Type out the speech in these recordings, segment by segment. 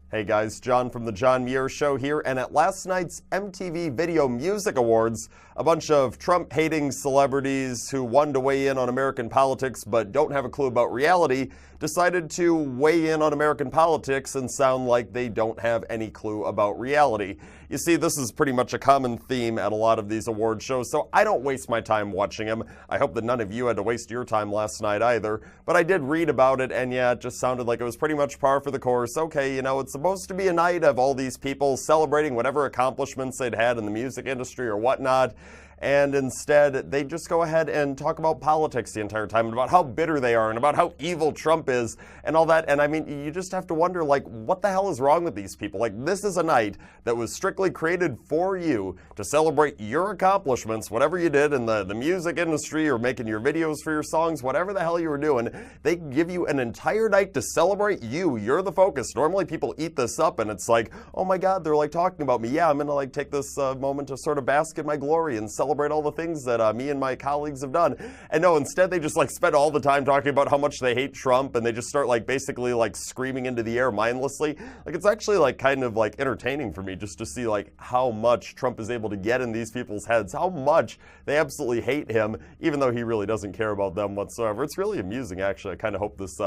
Hey guys, John from the John Muir Show here, and at last night's MTV Video Music Awards, a bunch of Trump-hating celebrities who wanted to weigh in on American politics but don't have a clue about reality decided to weigh in on American politics and sound like they don't have any clue about reality. You see, this is pretty much a common theme at a lot of these award shows, so I don't waste my time watching them. I hope that none of you had to waste your time last night either, but I did read about it, and yeah, it just sounded like it was pretty much par for the course. Okay, you know, it's supposed to be a night of all these people celebrating whatever accomplishments they'd had in the music industry or whatnot, and instead they just go ahead and talk about politics the entire time and about how bitter they are and about how evil Trump is and all that. And I mean, you just have to wonder, like, what the hell is wrong with these people? Like, this is a night that was strictly created for you to celebrate your accomplishments, whatever you did in the music industry or making your videos for your songs, whatever the hell you were doing. They give you an entire night to celebrate you. You're the focus. Normally people eat this up and it's like, oh my God, they're like talking about me. Yeah, I'm gonna like take this moment to sort of bask in my glory and celebrate all the things that me and my colleagues have done. And no, instead they just like spend all the time talking about how much they hate Trump, and they just start like basically like screaming into the air mindlessly. Like, it's actually like kind of like entertaining for me just to see like how much Trump is able to get in these people's heads, how much they absolutely hate him, even though he really doesn't care about them whatsoever. It's really amusing, actually. I kind of hope this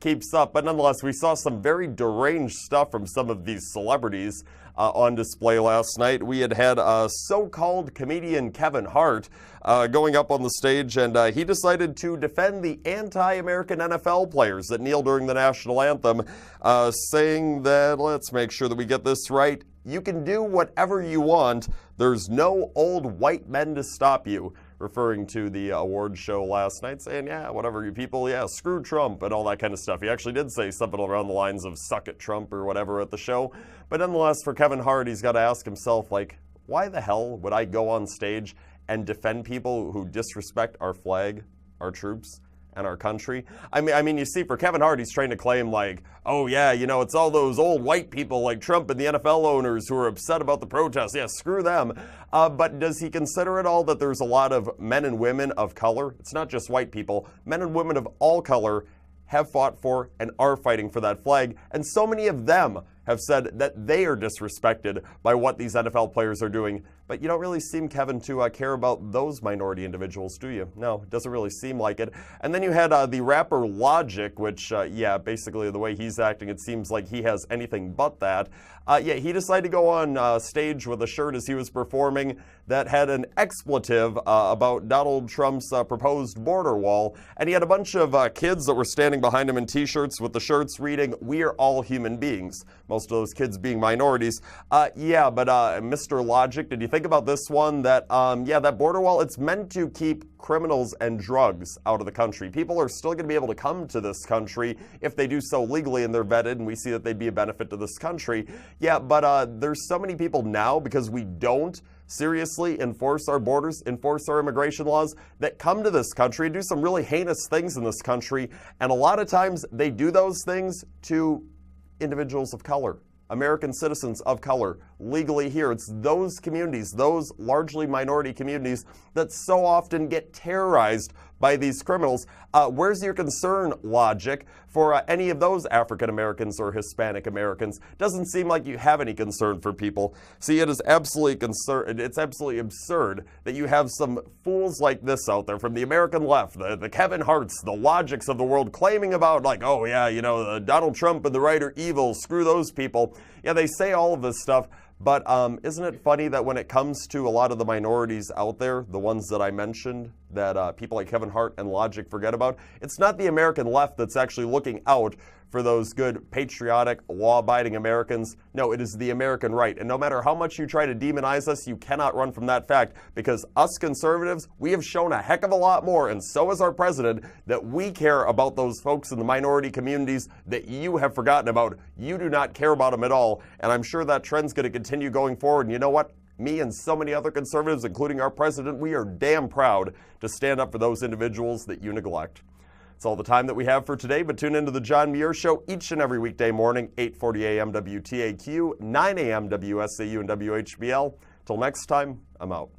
keeps up. But nonetheless, we saw some very deranged stuff from some of these celebrities on display last night. We had so-called comedian Kevin Hart going up on the stage, and he decided to defend the anti-American NFL players that kneel during the national anthem, saying that, let's make sure that we get this right, you can do whatever you want, there's no old white men to stop you, referring to the award show last night, saying, yeah, whatever you people, yeah, screw Trump and all that kind of stuff. He actually did say something around the lines of suck it Trump or whatever at the show. But nonetheless, for Kevin Hart, he's got to ask himself, like, why the hell would I go on stage and defend people who disrespect our flag, our troops, and our country? I mean, you see, for Kevin Hart, he's trying to claim like, oh yeah, you know, it's all those old white people like Trump and the NFL owners who are upset about the protests. Yeah, screw them. But does he consider at all that there's a lot of men and women of color? It's not just white people. Men and women of all color have fought for and are fighting for that flag, and so many of them have said that they are disrespected by what these NFL players are doing. But you don't really seem, Kevin, to care about those minority individuals, do you? No, it doesn't really seem like it. And then you had the rapper Logic, which, yeah, basically the way he's acting, it seems like he has anything but that. Yeah, he decided to go on stage with a shirt as he was performing that had an expletive about Donald Trump's proposed border wall. And he had a bunch of kids that were standing behind him in t-shirts with the shirts reading, "We are all human beings." Most of those kids being minorities. Yeah, but Mr. Logic, did you think about this one? That, yeah, that border wall, it's meant to keep criminals and drugs out of the country. People are still going to be able to come to this country if they do so legally and they're vetted, and we see that they'd be a benefit to this country. Yeah, but there's so many people now, because we don't seriously enforce our borders, enforce our immigration laws, that come to this country and do some really heinous things in this country. And a lot of times they do those things to individuals of color, American citizens of color, legally here. It's those communities, those largely minority communities, that so often get terrorized by these criminals. Where's your concern, Logic, for any of those African Americans or Hispanic Americans? Doesn't seem like you have any concern for people. See, it is absolutely it's absolutely absurd that you have some fools like this out there from the American left, the Kevin Harts, the Logics of the world, claiming about like, oh yeah, you know, Donald Trump and the right are evil, screw those people. Yeah, they say all of this stuff. But isn't it funny that when it comes to a lot of the minorities out there, the ones that I mentioned, that people like Kevin Hart and Logic forget about, it's not the American left that's actually looking out for those good, patriotic, law-abiding Americans. No, it is the American right. And no matter how much you try to demonize us, you cannot run from that fact, because us conservatives, we have shown a heck of a lot more, and so has our president, that we care about those folks in the minority communities that you have forgotten about. You do not care about them at all, and I'm sure that trend's going to continue going forward. And you know what? Me and so many other conservatives, including our president, we are damn proud to stand up for those individuals that you neglect. That's all the time that we have for today, but tune into the John Muir Show each and every weekday morning, 8:40 a.m. WTAQ, 9 a.m. WSAU and WHBL. Till next time, I'm out.